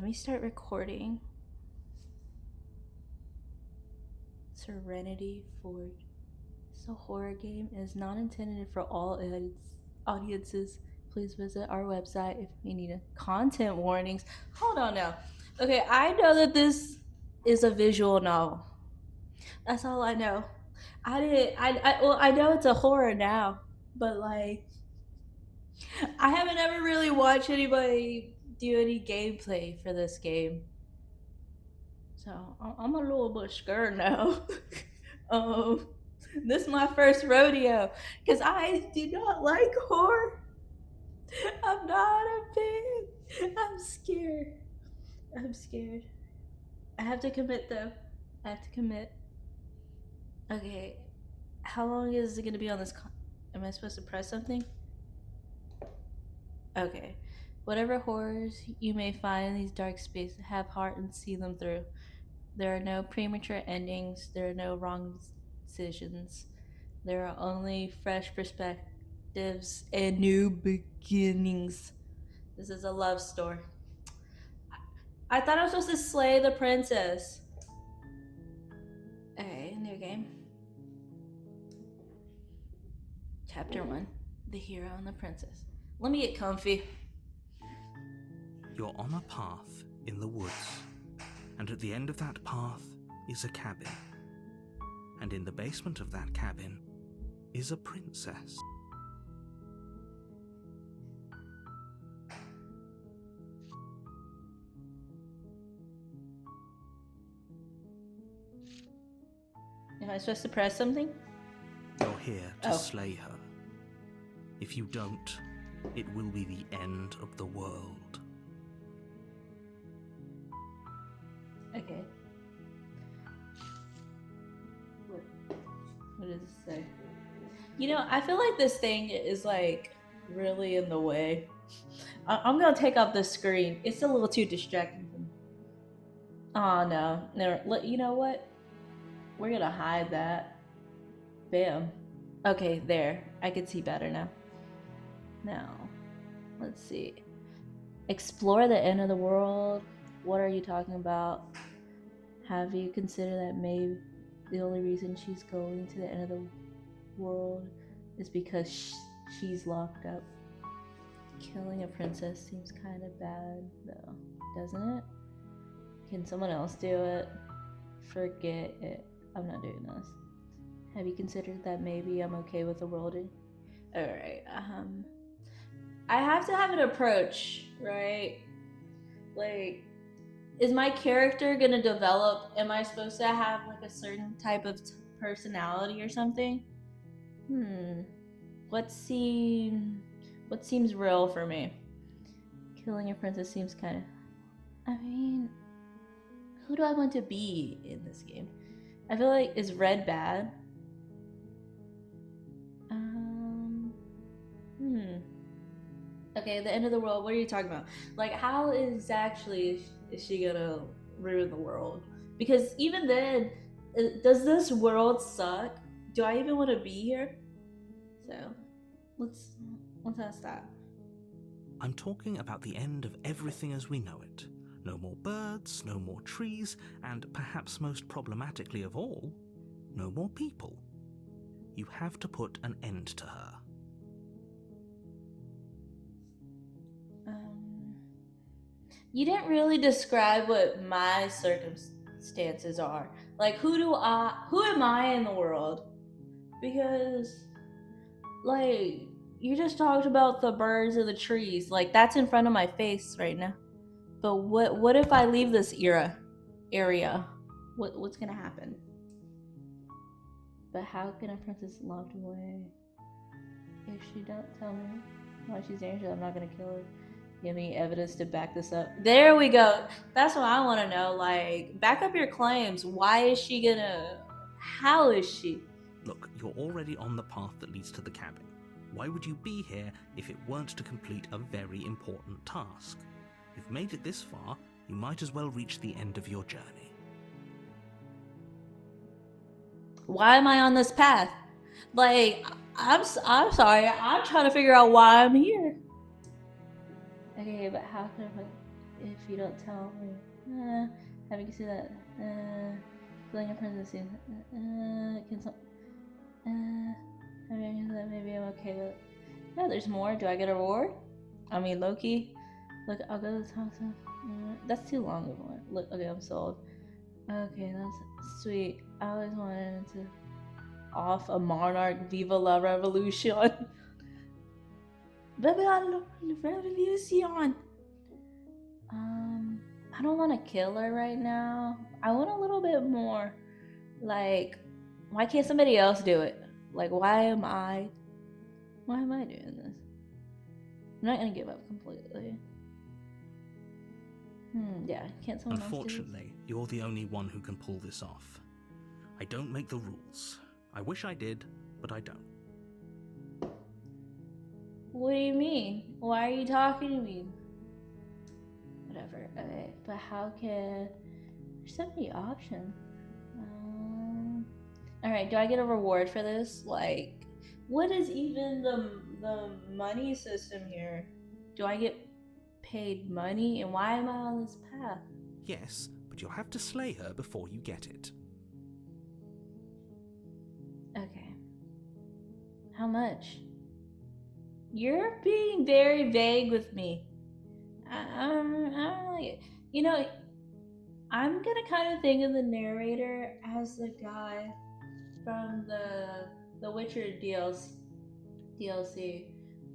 me start recording. Serenity Forge. It's a horror game and is not intended for all audiences. Please visit our website if you need content warnings. Hold on now. Okay, I know that this is a visual novel. That's all I know. I didn't. Well, I know it's a horror now, but like, I haven't ever really watched anybody do any gameplay for this game. So I'm a little bit scared now. um, this is my first rodeo because I do not like horror. I'm not a fan. I'm scared. I'm scared. I have to commit though. I have to commit. Okay. How long is it gonna be on this? Am I supposed to press something? Okay. Whatever horrors you may find in these dark spaces, have heart and see them through. There are no premature endings, there are no wrong decisions. There are only fresh perspectives and new beginnings. This is a love story. I thought I was supposed to slay the princess. Okay, new game. Chapter 1 The Hero and the Princess. Let me get comfy. You're on a path in the woods, and at the end of that path is a cabin. And in the basement of that cabin is a princess. Am I supposed to press something? You're here to Oh. slay her. If you don't, it will be the end of the world. Okay. What does it say? You know, I feel like this thing is like really in the way. I'm gonna take off the screen. It's a little too distracting for me. Oh no, never. You know what? We're gonna hide that. Bam. Okay, there. I can see better now. Now, let's see. Explore the end of the world. What are you talking about? Have you considered that maybe the only reason she's going to the end of the world is because she's locked up? Killing a princess seems kind of bad, though, doesn't it? Can someone else do it? Forget it. I'm not doing this. Have you considered that maybe I'm okay with the world? Alright, I have to have an approach, right? Like, is my character gonna develop? Am I supposed to have like a certain type of personality or something? What seems real for me? Killing a princess seems kind of. I mean, who do I want to be in this game? I feel like, is red bad? Okay, the end of the world. What are you talking about? Like, how exactly is she gonna ruin the world? Because even then, does this world suck? Do I even want to be here? So, let's ask that. I'm talking about the end of everything as we know it. No more birds, no more trees, and perhaps most problematically of all, no more people. You have to put an end to her. You didn't really describe what my circumstances are. Like, who am I in the world? Because, like, you just talked about the birds and the trees. Like, that's in front of my face right now. But what if I leave this area? What's gonna happen? But how can a princess locked away? If she don't tell me why she's dangerous, I'm not gonna kill her. Give me evidence to back this up. There we go. That's what I want to know. Like, back up your claims. Why is she gonna? How is she? Look, you're already on the path that leads to the cabin. Why would you be here if it weren't to complete a very important task? You've made it this far, you might as well reach the end of your journey. Why am I on this path? Like, I'm sorry. I'm trying to figure out why I'm here. Okay, but how can I? if you don't tell me. Having to see that. Killing a princess scene. Can some. I mean, that maybe I'm okay with. Yeah, there's more. Do I get a reward? I mean, Loki. Look, I'll go to the top. That's too long of one. Look, okay, I'm sold. Okay, that's sweet. I always wanted to off a monarch. Viva la revolution. Viva la revolution. I don't want to kill her right now. I want a little bit more. Like, why can't somebody else do it? Like, why am I doing this? I'm not gonna give up completely. Yeah, can't someone else do this? Unfortunately, you're the only one who can pull this off. I don't make the rules. I wish I did, but I don't. What do you mean? Why are you talking to me? Whatever. Okay, but how can... There's so many options. Alright, do I get a reward for this? Like, what is even the money system here? Do I get paid money? And why am I on this path? Yes, but you'll have to slay her before you get it. Okay. How much? You're being very vague with me. I don't like it. You know, I'm gonna kind of think of the narrator as the guy from the Witcher DLC.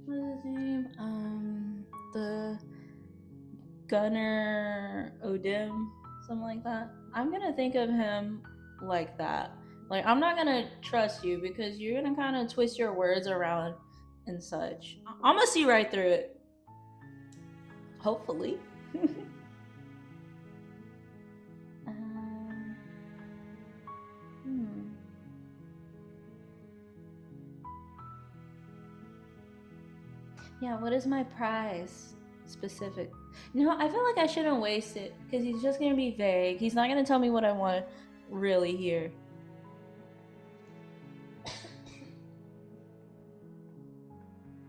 What is his name? The Gunnar Odim, something like that. I'm gonna think of him like that. Like, I'm not gonna trust you because you're gonna kind of twist your words around and such. I'm gonna see right through it. Hopefully. Yeah, what is my prize? Specific. No, I feel like I shouldn't waste it because he's just gonna be vague. He's not gonna tell me what I want really here.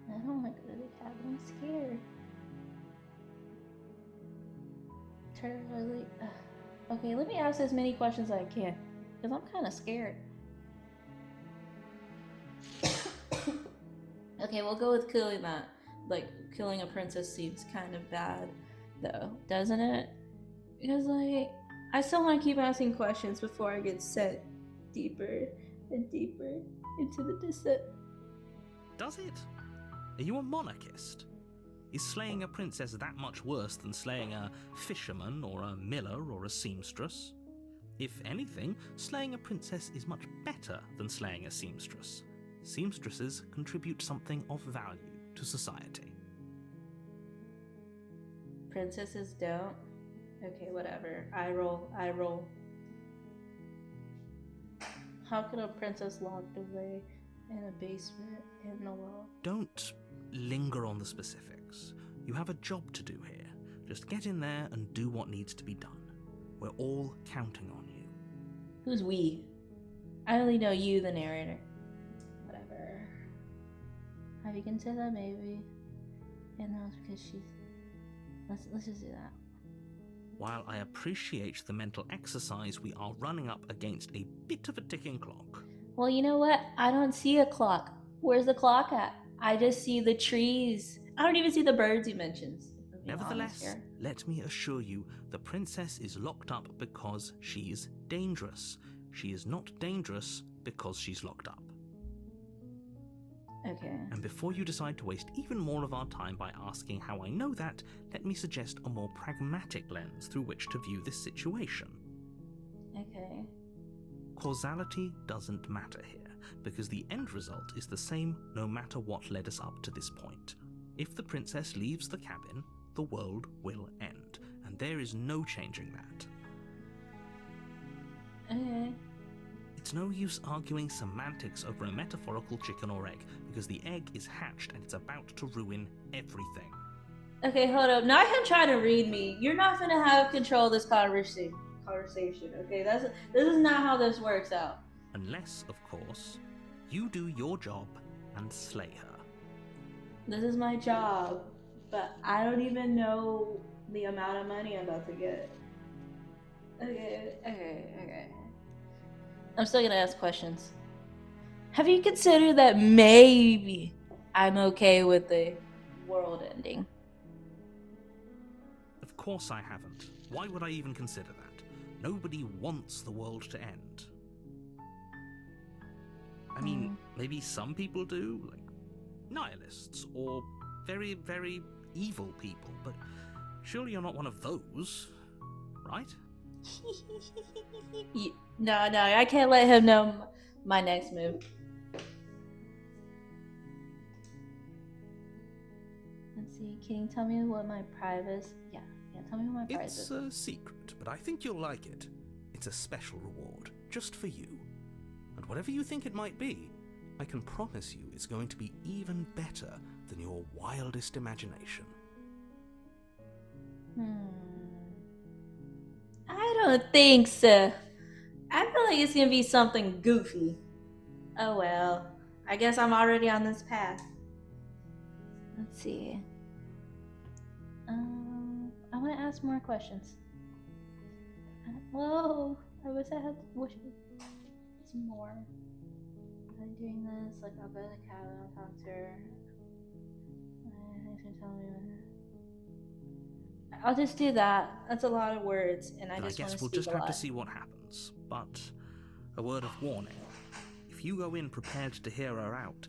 I don't want to go to the cabin. I'm scared. Okay, let me ask as many questions as I can because I'm kind of scared. Okay, we'll go with killing that. Like, killing a princess seems kind of bad, though, doesn't it? Because, like, I still want to keep asking questions before I get sent deeper and deeper into the descent. Does it? Are you a monarchist? Is slaying a princess that much worse than slaying a fisherman or a miller or a seamstress? If anything, slaying a princess is much better than slaying a seamstress. Seamstresses contribute something of value to society. Princesses don't? Okay, whatever. I roll. How could a princess locked away in a basement in the wall? Don't linger on the specifics. You have a job to do here. Just get in there and do what needs to be done. We're all counting on you. Who's we? I only know you, the narrator. Whatever. Have you considered that maybe? And that was because she's... Let's just do that. While I appreciate the mental exercise, we are running up against a bit of a ticking clock. Well, you know what? I don't see a clock. Where's the clock at? I just see the trees. I don't even see the birds you mentioned. Nevertheless, let me assure you, the princess is locked up because she's dangerous. She is not dangerous because she's locked up. Okay. And before you decide to waste even more of our time by asking how I know that, let me suggest a more pragmatic lens through which to view this situation. Okay. Causality doesn't matter here, because the end result is the same no matter what led us up to this point. If the princess leaves the cabin, the world will end, and there is no changing that. Okay. It's no use arguing semantics over a metaphorical chicken or egg, because the egg is hatched and it's about to ruin everything. Okay, hold up. Not him trying to read me. You're not gonna have control of this conversation. Okay, this is not how this works out. Unless, of course, you do your job and slay her. This is my job, but I don't even know the amount of money I'm about to get. Okay. I'm still gonna ask questions. Have you considered that maybe I'm okay with the world ending? Of course I haven't. Why would I even consider that? Nobody wants the world to end. I mean, maybe some people do, like nihilists or very, very evil people, but surely you're not one of those, right? No, I can't let him know my next move. Let's see. Can you tell me what my prize? Yeah. Tell me what my prize It's is. a secret, but I think you'll like it. It's a special reward, just for you. And whatever you think it might be, I can promise you it's going to be even better than your wildest imagination. I don't think so. I feel like it's gonna be something goofy. Oh well. I guess I'm already on this path. Let's see. I want to ask more questions. Whoa! I wish I had some more. I'm doing this. Like, I'll go to the cabin. I'll talk to her. Thanks for telling me. I'll just do that. That's a lot of words, and I just want to guess we'll speak just a have lot. to see what happens. But a word of warning: if you go in prepared to hear her out,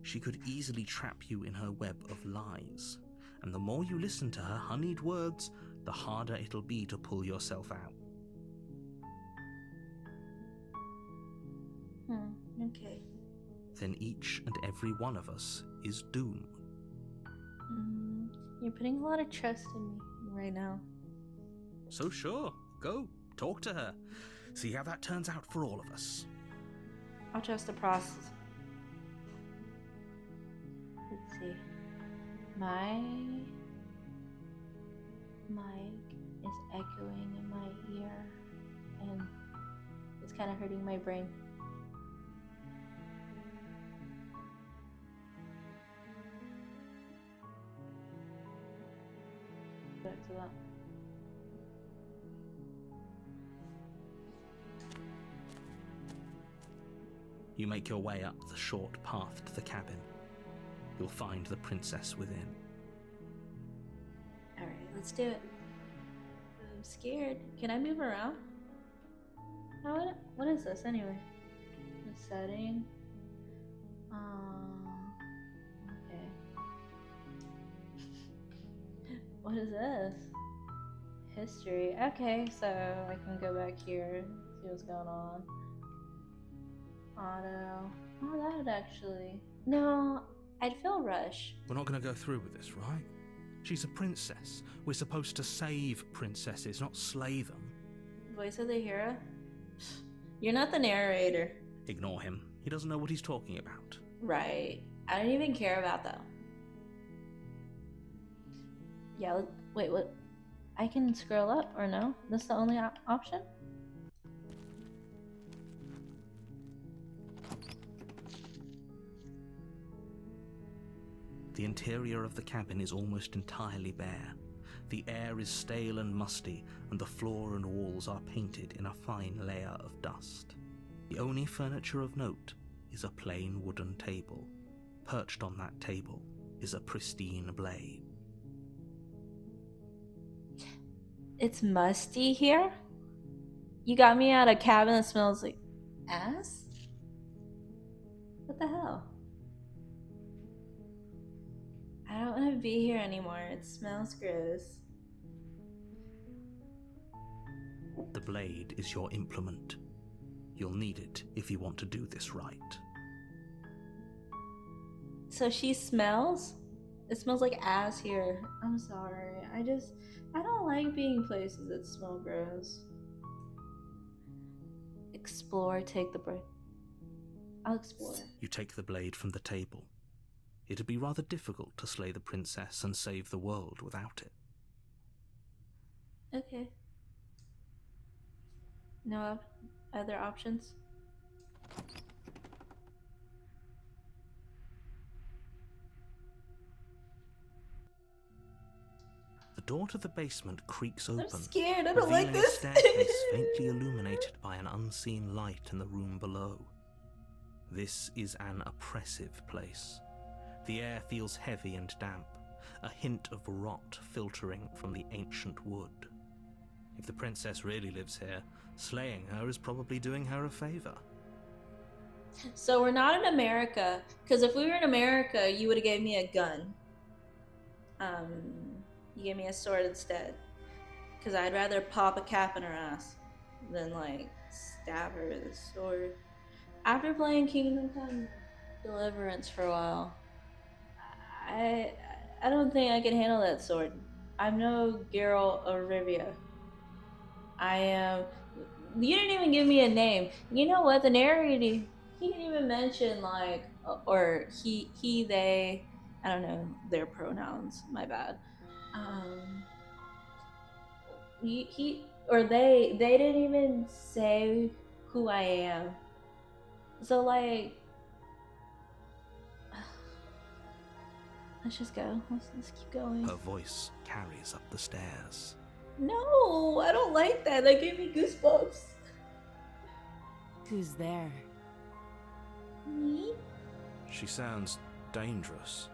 she could easily trap you in her web of lies. And the more you listen to her honeyed words, the harder it'll be to pull yourself out. Okay. Then each and every one of us is doomed. You're putting a lot of trust in me right now. So sure, go, talk to her. See how that turns out for all of us. I'll trust the process. Let's see. My mic is echoing in my ear, and it's kind of hurting my brain. Back to that. You make your way up the short path to the cabin. You'll find the princess within. Alright, let's do it. I'm scared. Can I move around? What is this anyway? The setting. Okay. What is this? History. Okay, so I can go back here, see what's going on. Auto. Oh, that would actually. No, I'd feel rush. We're not going to go through with this, right? She's a princess. We're supposed to save princesses, not slay them. Voice of the hero? You're not the narrator. Ignore him. He doesn't know what he's talking about. Right. I don't even care about that. Yeah, wait, what? I can scroll up or no? This the only option? The interior of the cabin is almost entirely bare. The air is stale and musty, and the floor and walls are painted in a fine layer of dust. The only furniture of note is a plain wooden table. Perched on that table is a pristine blade. It's musty here? You got me at a cabin that smells like ass? What the hell? I don't want to be here anymore. It smells gross. The blade is your implement. You'll need it if you want to do this right. So she smells? It smells like ass here. I'm sorry. I don't like being places that smell gross. Explore, take the break. I'll explore. You take the blade from the table. It'd be rather difficult to slay the princess and save the world without it. Okay. No other options? The door to the basement creaks open, I'm scared. I don't like revealing this. a staircase faintly illuminated by an unseen light in the room below. This is an oppressive place. The air feels heavy and damp, a hint of rot filtering from the ancient wood. If the princess really lives here, slaying her is probably doing her a favor. So we're not in America, because if we were in America, you would have gave me a gun. You gave me a sword instead, because I'd rather pop a cap in her ass than like stab her with a sword. After playing Kingdom Come Deliverance for a while, I I don't think I can handle that sword. I'm no Geralt of Rivia. I am. You didn't even give me a name. You know what? The narrator, he didn't even mention like, or he, they. I don't know their pronouns. My bad. Um, he or they didn't even say who I am. So like, let's just go. Let's keep going. Her voice carries up the stairs. No, I don't like that. That gave me goosebumps. Who's there? Me? She sounds dangerous.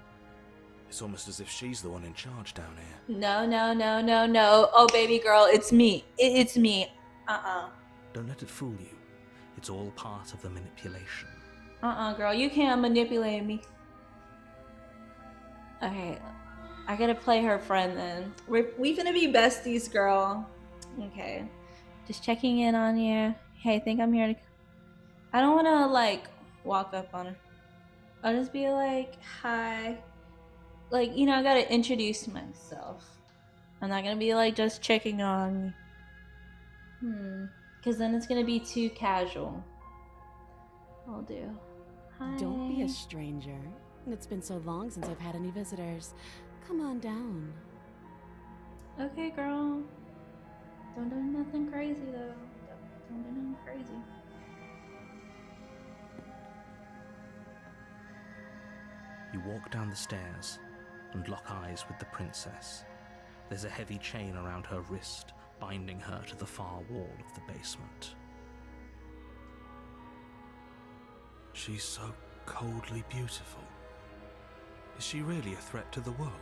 It's almost as if she's the one in charge down here. No. Oh, baby girl, it's me. It's me. Don't let it fool you. It's all part of the manipulation. Girl, you can't manipulate me. Okay, I gotta play her friend then. We finna be besties, girl. Okay, just checking in on you. Hey, think I'm here to. I don't wanna like walk up on her. I'll just be like, hi. Like, I gotta introduce myself. I'm not gonna be like just checking on you. Because then it's gonna be too casual. I'll do. Hi. Don't be a stranger. It's been so long since I've had any visitors. Come on down. Okay, girl. Don't do nothing crazy though. Don't do nothing crazy. You walk down the stairs and lock eyes with the princess. There's a heavy chain around her wrist, binding her to the far wall of the basement. She's so coldly beautiful. Is she really a threat to the world?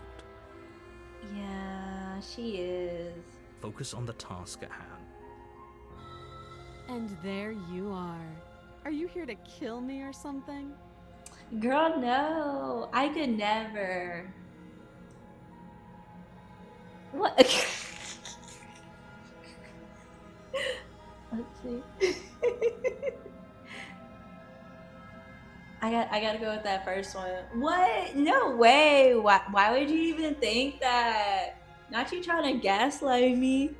Yeah, she is. Focus on the task at hand. And there you are. Are you here to kill me or something? Girl, no. I could never. What? Let's see. I gotta go with that first one. What? No way. Why would you even think that? Not you trying to gaslight me.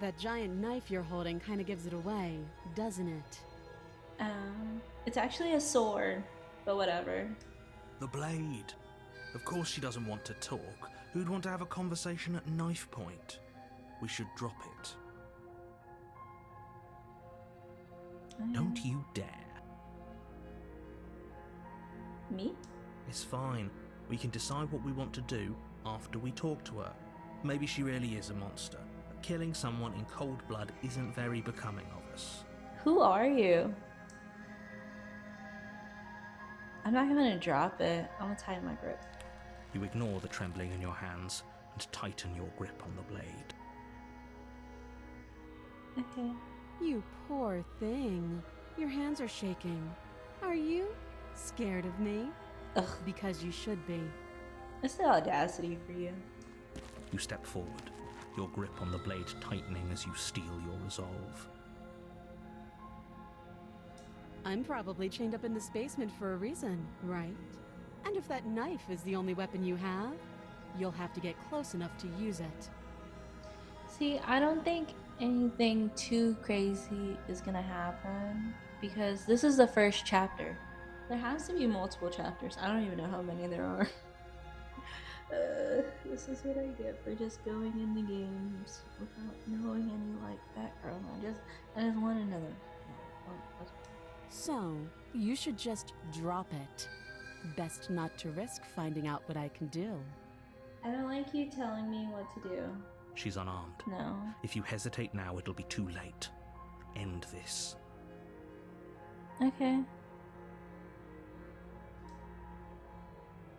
That giant knife you're holding kind of gives it away, doesn't it? It's actually a sword, but whatever. The blade. Of course she doesn't want to talk. Who'd want to have a conversation at knife point? We should drop it. Don't you dare. Me? It's fine. We can decide what we want to do after we talk to her. Maybe she really is a monster. Killing someone in cold blood isn't very becoming of us. Who are you? I'm not gonna drop it. I'm gonna tighten my grip. You ignore the trembling in your hands and tighten your grip on the blade. Okay. You poor thing. Your hands are shaking. Are you scared of me? Ugh, Because you should be. it's the audacity for you. You step forward, your grip on the blade tightening as you steel your resolve. I'm probably chained up in this basement for a reason, right? And if that knife is the only weapon you have, you'll have to get close enough to use it. See, I don't think anything too crazy is gonna happen because this is the first chapter. There has to be multiple chapters. I don't even know how many there are. This is what I get for just going in the games without knowing any like background. I just want another. So, you should just drop it. Best not to risk finding out what I can do. I don't like you telling me what to do. She's unarmed. No. If you hesitate now, it'll be too late. End this. Okay.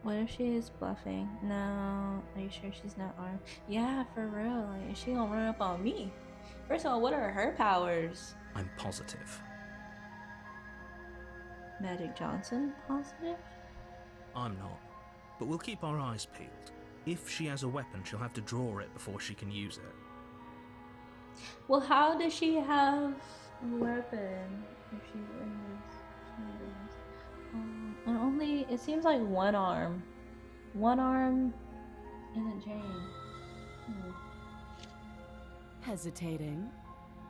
What if she is bluffing? No. Are you sure she's not armed? Yeah, for real. Like, is she gonna run up on me? First of all, what are her powers? I'm positive. Magic Johnson positive? I'm not. But we'll keep our eyes peeled. If she has a weapon, she'll have to draw it before she can use it. Well, how does she have a weapon if she's in this? Only it seems like one arm. One arm isn't chained. Hesitating?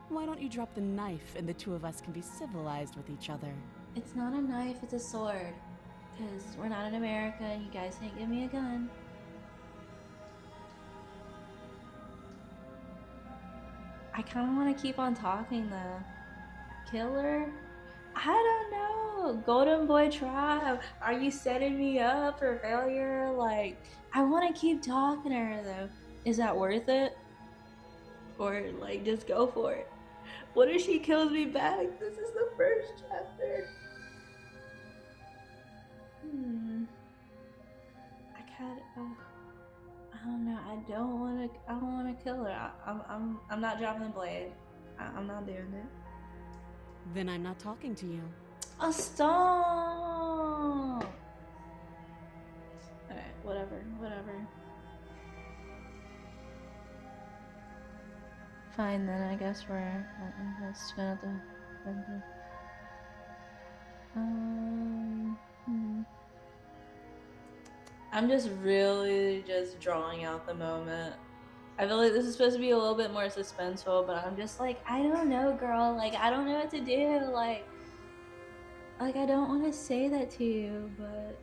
Why don't you drop the knife and the two of us can be civilized with each other? It's not a knife, it's a sword. Because we're not in America and you guys can't give me a gun. I kind of want to keep on talking though. Killer? I don't know. Golden Boy Tribe. Are you setting me up for failure? Like, I want to keep talking to her though. Is that worth it? Or like, just go for it. What if she kills me back? This is the first chapter. I don't know. I don't want to kill her. I'm not dropping the blade. I'm not doing it. Then I'm not talking to you. Oh, stop! Alright, whatever. Fine, then I guess I'm just gonna have to... I'm just really just drawing out the moment. I feel like this is supposed to be a little bit more suspenseful, but I'm just like, I don't know, girl. Like, I don't know what to do. Like I don't want to say that to you, but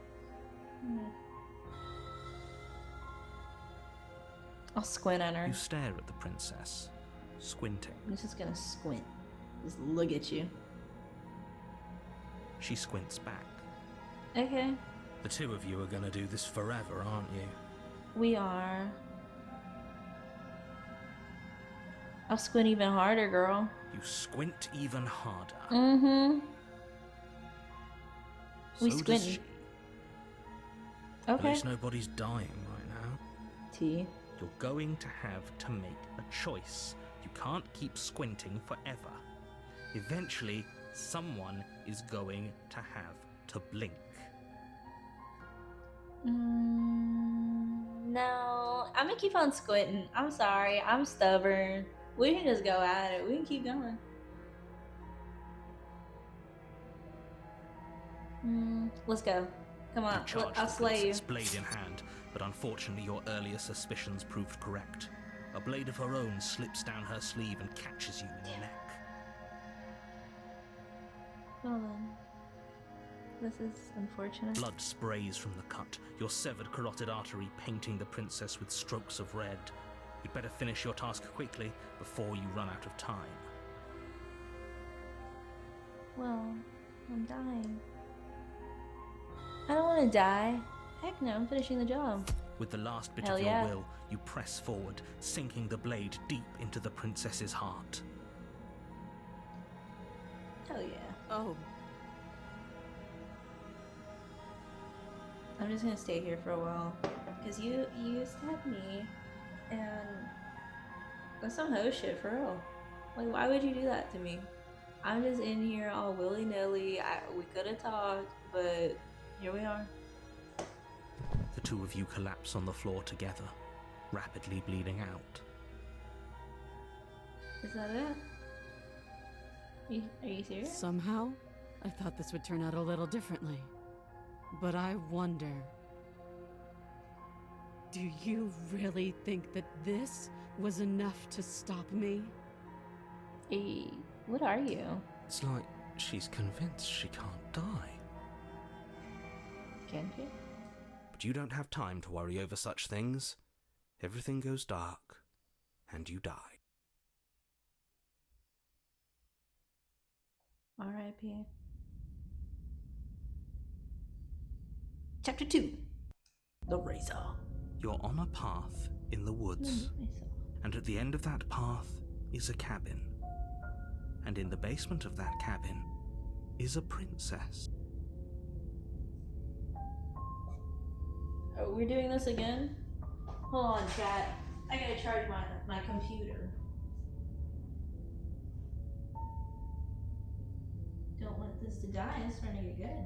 I'll squint at her. You stare at the princess, squinting. I'm just gonna squint. Just look at you. She squints back. Okay. The two of you are gonna do this forever, aren't you? We are. I'll squint even harder, girl. You squint even harder. Mm-hmm. We So does squinting. she. Okay. At least nobody's dying right now. T. You're going to have to make a choice. You can't keep squinting forever. Eventually, someone is going to have to blink. No, I'm gonna keep on squinting. I'm sorry, I'm stubborn. We can just go at it. We can keep going. Let's go. Come on, You charge I'll the slay you. princess, blade in hand, but unfortunately your earlier suspicions proved correct. A blade of her own slips down her sleeve and catches you in the neck. Well then, this is unfortunate. Blood sprays from the cut, your severed carotid artery painting the princess with strokes of red. You'd better finish your task quickly before you run out of time. Well, I'm dying. I don't want to die. Heck no, I'm finishing the job. With the last bit Hell of your yeah. will, you press forward, sinking the blade deep into the princess's heart. Hell yeah. Oh, I'm just gonna stay here for a while. Cause you stabbed me, and that's some hoe shit for real. Like, why would you do that to me? I'm just in here all willy nilly. We could have talked, but here we are. The two of you collapse on the floor together, rapidly bleeding out. Is that it? Are you serious? somehow, I thought this would turn out a little differently. But I wonder... Do you really think that this was enough to stop me? What are you? It's like she's convinced she can't die. Can't you? But you don't have time to worry over such things. Everything goes dark, and you die. R.I.P. Chapter 2. The Razor. You're on a path in the woods, and at the end of that path is a cabin. And in the basement of that cabin is a princess. Oh, we're doing this again? Hold on, chat. I gotta charge my computer. Don't want this to die. It's starting to get good.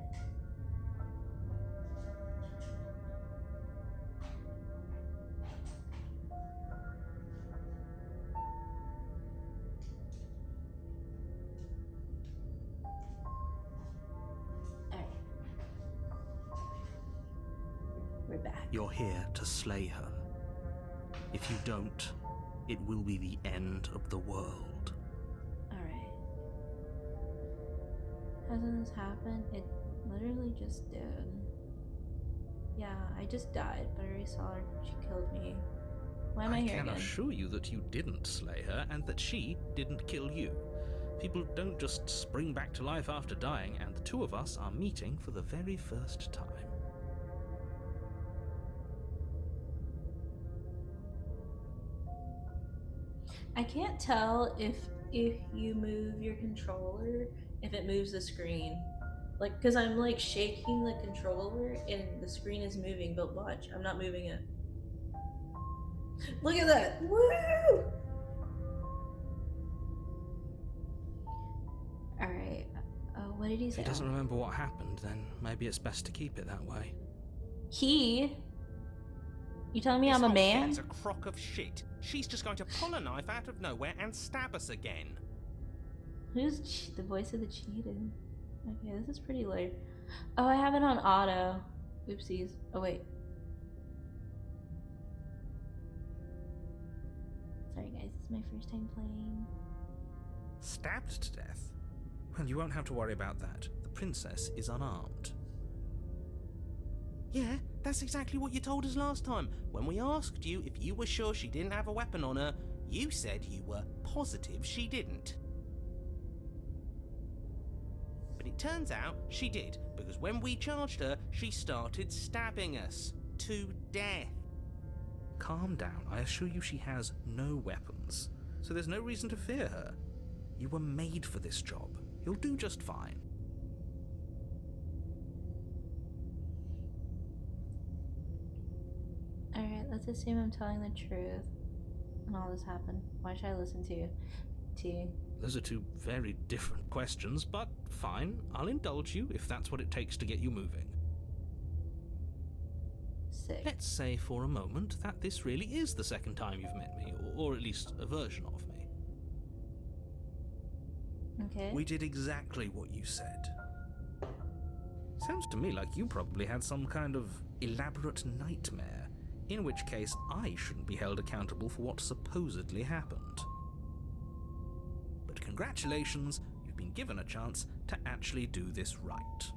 We're back. You're here to slay her. If you don't, it will be the end of the world. Alright. Hasn't this happened? It literally just did. Yeah, I just died, but I already saw her. She killed me. Why am I here can again? assure you that you didn't slay her and that she didn't kill you. People don't just spring back to life after dying, and the two of us are meeting for the very first time. I can't tell if you move your controller, if it moves the screen. Like, because I'm like shaking the controller and the screen is moving, but watch, I'm not moving it. Look at that! Woo! Alright, what did he If say? he doesn't remember what happened, then maybe it's best to keep it that way. He? You telling me This I'm a whole man? thing's a crock of shit. She's just going to pull a knife out of nowhere and stab us again. Who's the voice of the cheetah? Okay, this is pretty late. Oh, I have it on auto. Oopsies. Oh, wait. Sorry, guys. This is my first time playing. Stabbed to death? Well, you won't have to worry about that. The princess is unarmed. Yeah, that's exactly what you told us last time. When we asked you if you were sure she didn't have a weapon on her, you said you were positive she didn't. But it turns out she did, because when we charged her, she started stabbing us to death. Calm down. I assure you she has no weapons, so there's no reason to fear her. You were made for this job. You'll do just fine. Alright, let's assume I'm telling the truth. And all this happened. Why should I listen to you? Those are two very different questions, but fine. I'll indulge you if that's what it takes to get you moving. Sick. Let's say for a moment that this really is the second time you've met me, or at least a version of me. Okay. We did exactly what you said. Sounds to me like you probably had some kind of elaborate nightmare, in which case I shouldn't be held accountable for what supposedly happened. But congratulations, you've been given a chance to actually do this right.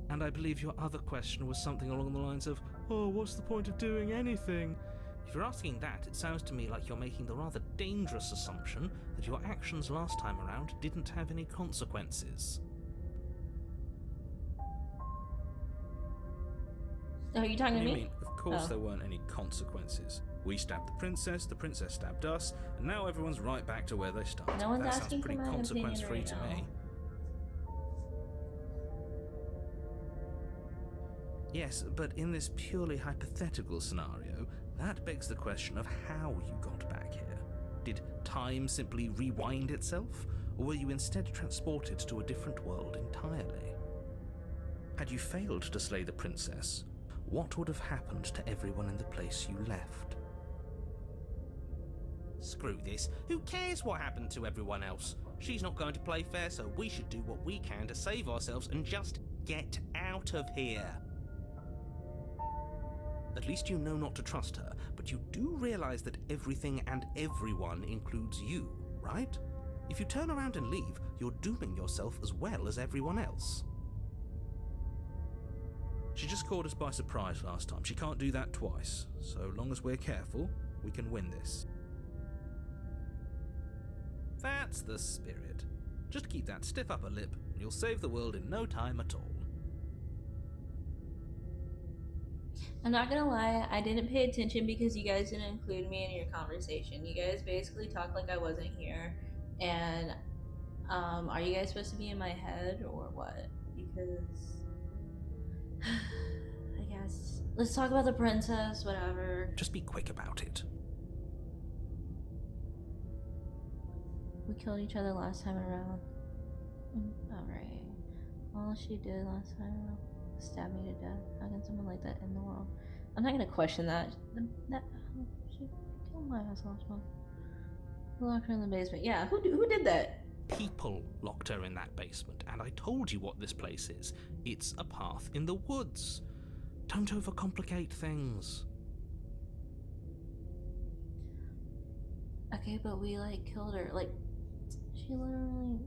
And I believe your other question was something along the lines of, oh, what's the point of doing anything? If you're asking that, it sounds to me like you're making the rather dangerous assumption that your actions last time around didn't have any consequences. Oh, are you talking What to do you me? mean? Of course Oh. there weren't any consequences. We stabbed the princess stabbed us, and now everyone's right back to where they started. No one's that asking sounds for pretty my opinion consequence-free right to now. me. Yes, but in this purely hypothetical scenario, that begs the question of how you got back here. Did time simply rewind itself, or were you instead transported to a different world entirely? Had you failed to slay the princess, what would have happened to everyone in the place you left? Screw this. Who cares what happened to everyone else? She's not going to play fair, so we should do what we can to save ourselves and just get out of here. At least you know not to trust her, but you do realize that everything and everyone includes you, right? If you turn around and leave, you're dooming yourself as well as everyone else. She just caught us by surprise last time. She can't do that twice. So long as we're careful, we can win this. That's the spirit. Just keep that stiff upper lip, and you'll save the world in no time at all. I'm not gonna lie, I didn't pay attention because you guys didn't include me in your conversation. You guys basically talked like I wasn't here. And are you guys supposed to be in my head or what? Because I guess let's talk about the princess, whatever. Just be quick about it. We killed each other last time around. Alright. All she did last time around was stab me to death. How can someone like that in the world? I'm not gonna question that. She killed my ass last month. Who locked her in the basement? Yeah, who did that? People locked her in that basement, and I told you what this place is. It's a path in the woods. Don't overcomplicate things. Okay, but we like killed her. Like, she literally.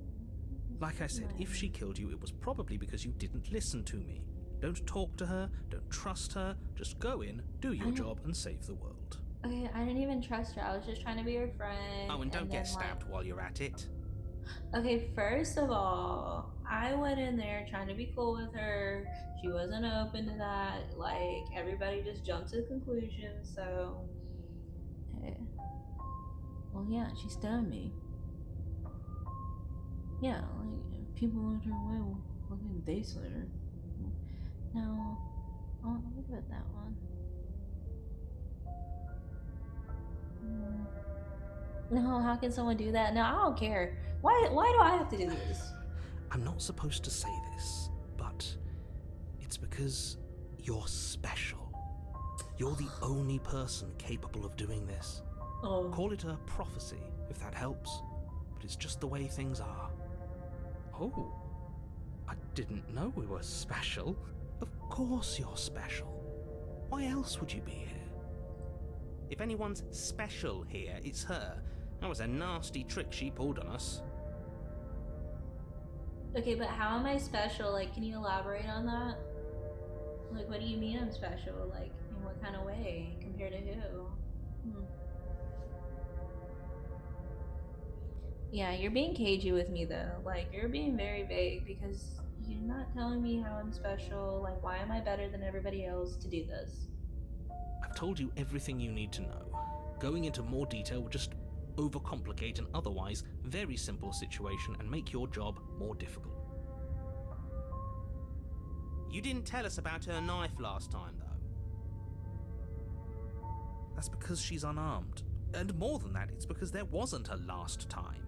Like I said, if she killed you, it was probably because you didn't listen to me. Don't talk to her, don't trust her, just go in, do your job, and save the world. Okay, I didn't even trust her. I was just trying to be her friend. Oh, and don't get then, stabbed while you're at it. Okay, first of all, I went in there trying to be cool with her. She wasn't open to that. Like, everybody just jumped to the conclusion, so. Hey. Well, yeah, she stabbed me. Yeah, like, if people looked her way, well, fucking they slayed her. No. I'll give it that one. No, how can someone do that? No, I don't care. Why do I have to do this? I'm not supposed to say this, but it's because you're special. You're the only person capable of doing this. Oh. Call it a prophecy, if that helps, but it's just the way things are. Oh, I didn't know we were special. Of course you're special. Why else would you be here? If anyone's special here, it's her. That was a nasty trick she pulled on us. Okay, but how am I special? Like, can you elaborate on that? Like, what do you mean I'm special? Like, in what kind of way? Compared to who? Yeah, you're being cagey with me though. Like, you're being very vague because you're not telling me how I'm special. Like, why am I better than everybody else to do this? I've told you everything you need to know. Going into more detail would just overcomplicate an otherwise very simple situation and make your job more difficult. You didn't tell us about her knife last time, though. That's because she's unarmed. And more than that, it's because there wasn't a last time.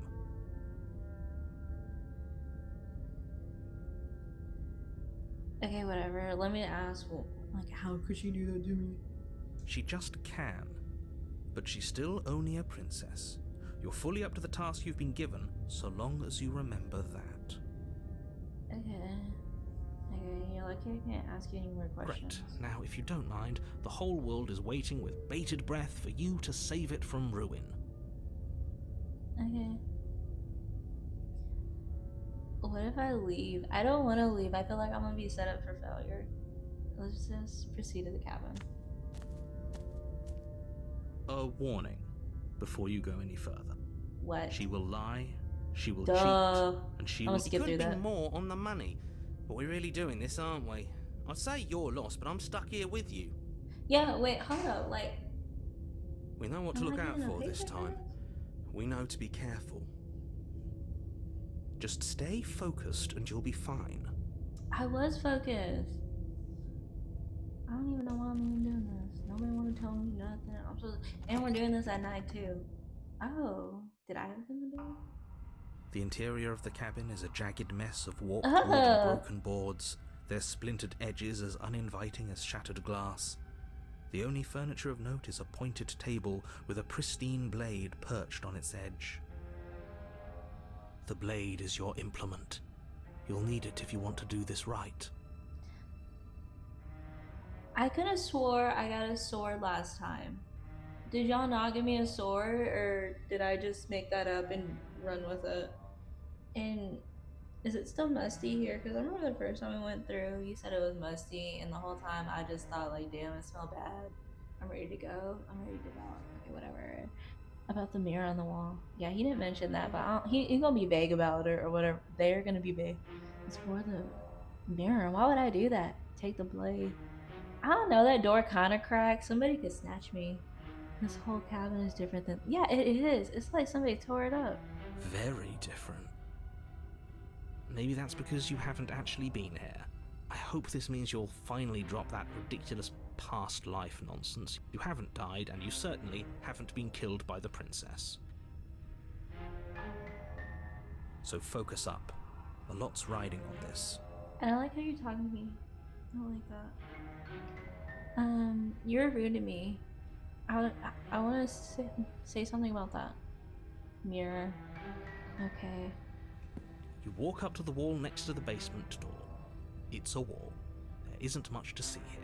Okay, whatever. Let me ask, well, like, how could she do that to me? She just can. But she's still only a princess. You're fully up to the task you've been given, so long as you remember that. Okay. Okay, you're lucky I can't ask you any more questions. Great. Now, if you don't mind, the whole world is waiting with bated breath for you to save it from ruin. Okay. What if I leave? I don't want to leave. I feel like I'm gonna be set up for failure. Let's just proceed to the cabin. A warning before you go any further. What? She will lie, she will Duh. cheat, and she I'm will... gonna skip through Could be that. more on the money. But we're really doing this, aren't we? I'd say you're lost, but I'm stuck here with you. Yeah, wait, hold up. Like, We know what to am look I out getting a for this paycheck for time. this? We know to be careful. Just stay focused and you'll be fine. I was focused. I don't even know why I'm even doing this. Nobody want to tell me nothing. I'm supposed to... And we're doing this at night too. Oh, did I open the door? The interior of the cabin is a jagged mess of warped wood and broken boards, their splintered edges as uninviting as shattered glass. The only furniture of note is a pointed table with a pristine blade perched on its edge. The blade is your implement. You'll need it if you want to do this right. I could have swore I got a sword last time. Did y'all not give me a sword, or did I just make that up and run with it? And is it still musty here? Because I remember the first time we went through, you said it was musty, and the whole time I just thought, like, damn, it smelled bad. I'm ready to go. I'm ready to go. Okay, whatever. About the mirror on the wall. Yeah, he didn't mention that, but he's gonna be vague about it or whatever. They're gonna be vague. It's for the mirror. Why would I do that? Take the blade. I don't know, that door kind of cracked. Somebody could snatch me. This whole cabin is different than. Yeah, it is. It's like somebody tore it up. Very different. Maybe that's because you haven't actually been here. I hope this means you'll finally drop that ridiculous past life nonsense. You haven't died, and you certainly haven't been killed by the princess. So focus up. A lot's riding on this. And I like how you're talking to me. I don't like that. You're rude to me. I want to say something about that. Mirror. Okay. You walk up to the wall next to the basement door. It's a wall. There isn't much to see here.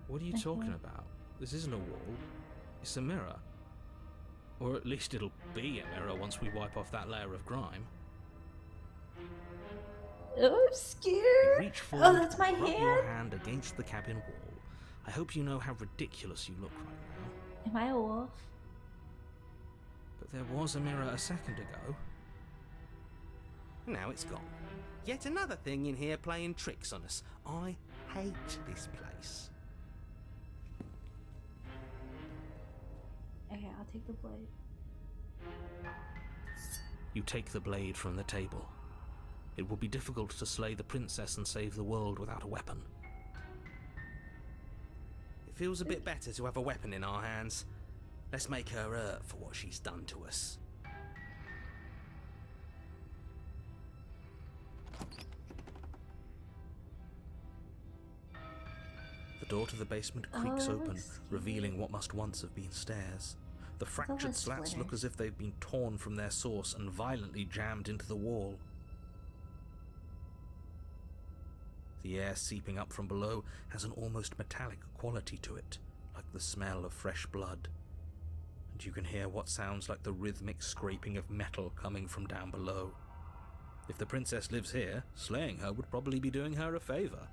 What are you talking about? This isn't a wall. It's a mirror. Or at least it'll be a mirror once we wipe off that layer of grime. Oh, I'm scared. You reach forward, Oh, that's my rub hand. your hand against the cabin wall. I hope you know how ridiculous you look right now. Am I a wolf? But there was a mirror a second ago. Now it's gone. Yet another thing in here playing tricks on us. I hate this place. Okay, I'll take the blade. You take the blade from the table. It will be difficult to slay the princess and save the world without a weapon. It feels a bit better to have a weapon in our hands. Let's make her hurt for what she's done to us. The door to the basement Oh, creaks that open, looks revealing what must once have been stairs. The fractured has slats look splitters. as if they've been torn from their source and violently jammed into the wall. The air seeping up from below has an almost metallic quality to it, like the smell of fresh blood. And you can hear what sounds like the rhythmic scraping of metal coming from down below. If the princess lives here, slaying her would probably be doing her a favor.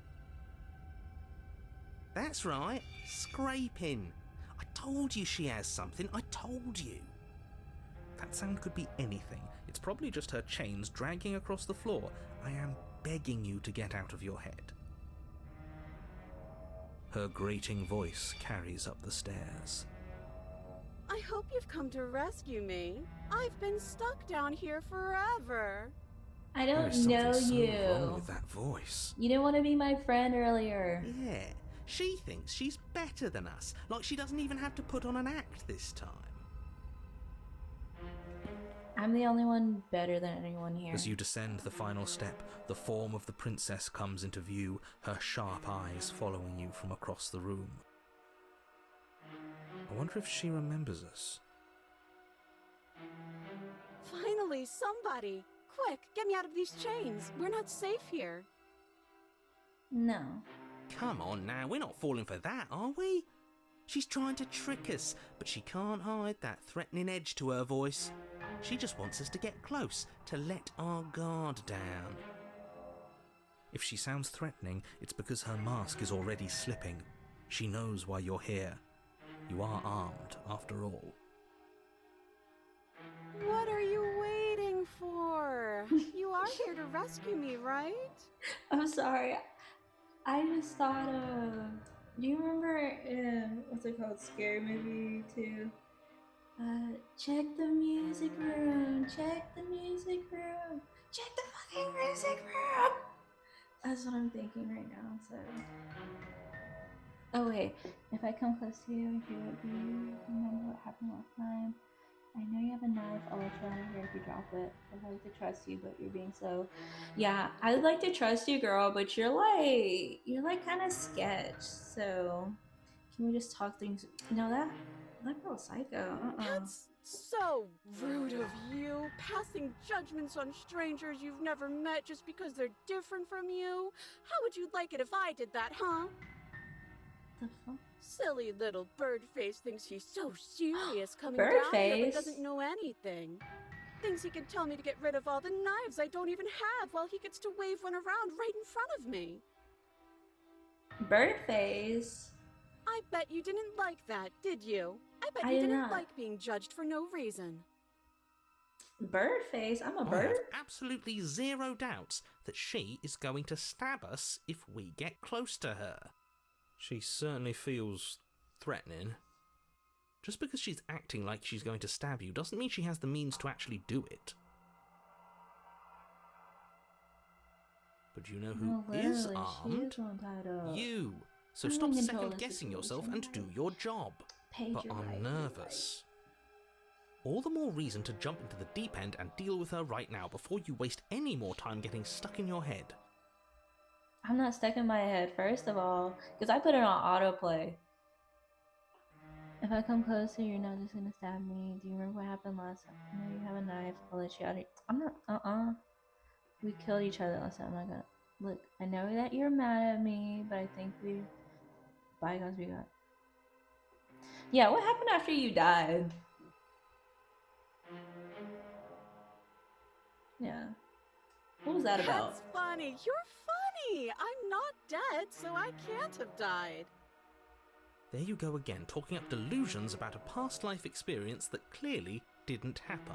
That's right, scraping. I told you she has something, I told you. That sound could be anything. It's probably just her chains dragging across the floor. I am begging you to get out of your head. Her grating voice carries up the stairs. I hope you've come to rescue me. I've been stuck down here forever. I There don't is something know so you. wrong with that voice. You didn't want to be my friend earlier. Yeah, she thinks she's better than us, like she doesn't even have to put on an act this time. I'm the only one better than anyone here. As you descend the final step, the form of the princess comes into view, her sharp eyes following you from across the room. I wonder if she remembers us. Finally, somebody! Quick, get me out of these chains. We're not safe here. No. Come on now, we're not falling for that, are we? She's trying to trick us, but she can't hide that threatening edge to her voice. She just wants us to get close, to let our guard down. If she sounds threatening, it's because her mask is already slipping. She knows why you're here. You are armed, after all. What are you waiting for? You are here to rescue me, right? I'm sorry. I just thought of. Do you remember what's it called? Scary Movie 2? Check the music room. Check the music room. Check the fucking music room. That's what I'm thinking right now. So. Oh wait, if I come close to you, do you remember what happened last time? I know you have a knife. I'll let you out of here if you drop it. I'd like to trust you, but you're being so. Yeah, I'd like to trust you, girl, but you're like kind of sketch. So, can we just talk things? No, that girl's psycho. That's so rude of you, passing judgments on strangers you've never met just because they're different from you. How would you like it if I did that, huh? The fuck? Silly little Birdface thinks he's so serious coming down here, Birdface? but doesn't know anything. Thinks he can tell me to get rid of all the knives I don't even have while he gets to wave one around right in front of me. Birdface. I bet you didn't like that, did you? I bet I you did didn't not. like being judged for no reason. Birdface. I'm a I bird. have absolutely zero doubts that she is going to stab us if we get close to her. She certainly feels threatening. Just because she's acting like she's going to stab you doesn't mean she has the means to actually do it. But you know who No, is literally, she armed? is one tied up. You. So I'm stop in control of the second-guessing yourself and situation. do your job. Paige, But you're right, I'm you're nervous. All the more reason to jump into the deep end and deal with her right now before you waste any more time getting stuck in your head. I'm not stuck in my head, first of all, because I put it on autoplay. If I come closer, you're not just gonna stab me. Do you remember what happened last time? I know you have a knife. I'll let you out of here. I'm not, We killed each other last time. I'm not gonna. Look, I know that you're mad at me, but I think bygones we got. Yeah, what happened after you died? Yeah. What was that about? That's funny. You're funny. I'm not dead, so I can't have died. There you go again, talking up delusions about a past life experience that clearly didn't happen.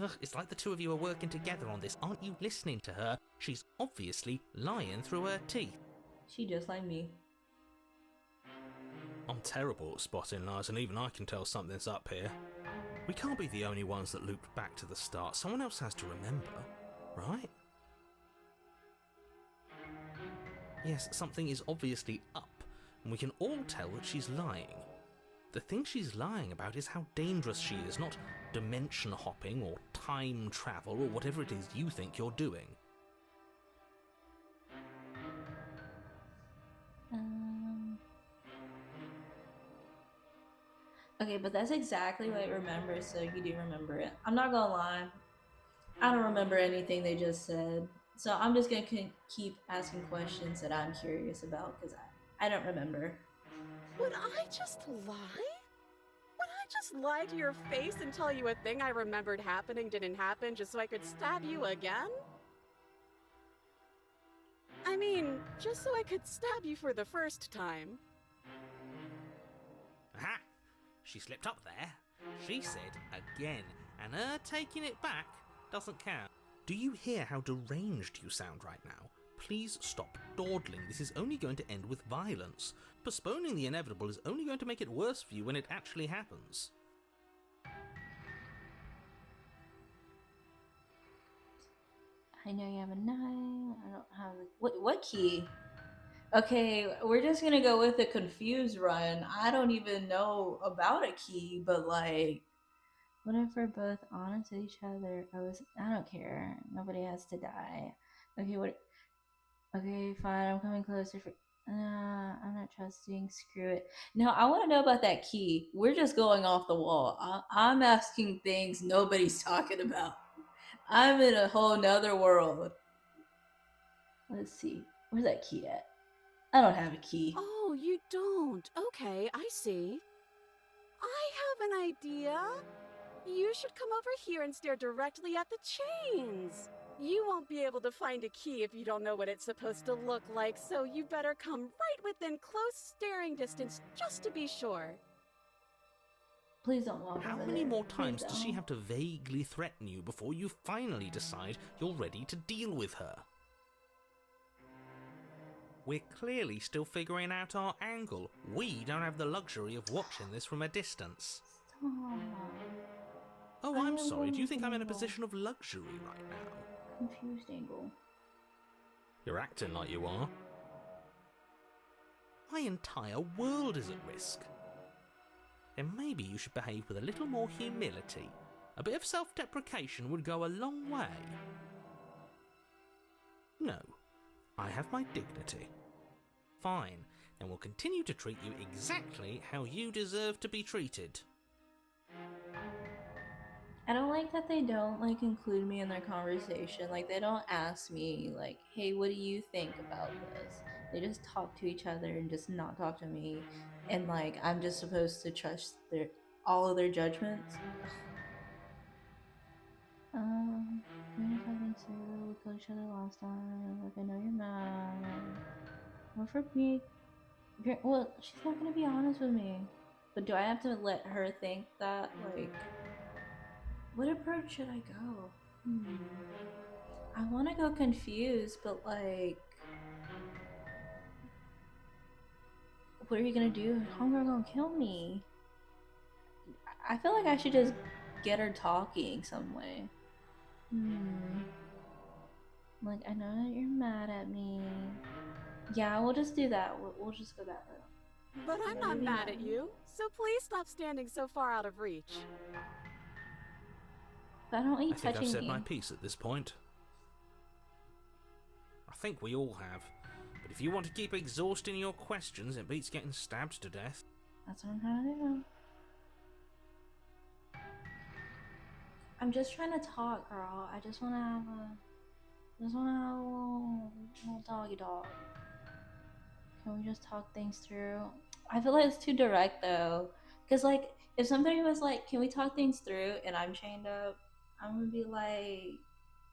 Ugh, it's like the two of you are working together on this. Aren't you listening to her? She's obviously lying through her teeth. She just like me. I'm terrible at spotting lies, and even I can tell something's up here. We can't be the only ones that looped back to the start. Someone else has to remember, right? Yes, something is obviously up, and we can all tell that she's lying. The thing she's lying about is how dangerous she is, not dimension hopping or time travel or whatever it is you think you're doing. Okay, but that's exactly what I remember, so you do remember it. I'm not gonna lie. I don't remember anything they just said. So I'm just gonna keep asking questions that I'm curious about because I don't remember. Would I just lie? Would I just lie to your face and tell you a thing I remembered happening didn't happen just so I could stab you again? I mean, just so I could stab you for the first time. Aha! She slipped up there. She said again, and her taking it back doesn't count. Do you hear how deranged you sound right now? Please stop dawdling. This is only going to end with violence. Postponing the inevitable is only going to make it worse for you when it actually happens. I know you have a knife. I don't have what key? Okay, we're just gonna go with the confused run. I don't even know about a key, but like, what if we're both honest with each other? I don't care. Nobody has to die. Okay, what? Okay, fine. I'm coming closer. I'm not trusting. Screw it. No, I want to know about that key. We're just going off the wall. I'm asking things nobody's talking about. I'm in a whole nother world. Let's see. Where's that key at? I don't have a key. Oh, you don't? Okay, I see. I have an idea. You should come over here and stare directly at the chains. You won't be able to find a key if you don't know what it's supposed to look like, so you better come right within close staring distance just to be sure. Please don't walk How over many there. more Please times does she don't. have to vaguely threaten you before you finally decide you're ready to deal with her? We're clearly still figuring out our angle. We don't have the luxury of watching this from a distance. Stop. Oh, I I'm am sorry. Do you think I'm in a vulnerable. position of luxury right now? Confused angle. You're acting like you are. My entire world is at risk. Then maybe you should behave with a little more humility. A bit of self-deprecation would go a long way. No, I have my dignity. Fine, then we'll continue to treat you exactly how you deserve to be treated. I don't like that they don't like include me in their conversation. Like they don't ask me like, "Hey, what do you think about this?" They just talk to each other and just not talk to me. And like I'm just supposed to trust all of their judgments. You're fighting Sarah. We killed each other last time. Like I know you're mad. What for me? Well, she's not gonna be honest with me. But do I have to let her think that like? What approach should I go? I want to go confused, but like, What are you gonna do? Homegirl gonna kill me. I feel like I should just get her talking some way. Like, I know that you're mad at me. Yeah, we'll just do that. We'll just go that route. But I'm not mad at you, so please stop standing so far out of reach. But I don't I eat think I've touching said me. my piece at this point. I think we all have. But if you want to keep exhausting your questions, it beats getting stabbed to death. That's what I'm trying to do. I'm just trying to talk, girl. I just want to have a little doggy dog. Can we just talk things through? I feel like it's too direct though. Cause like, if somebody was like, "Can we talk things through?" and I'm chained up, I'm gonna be like,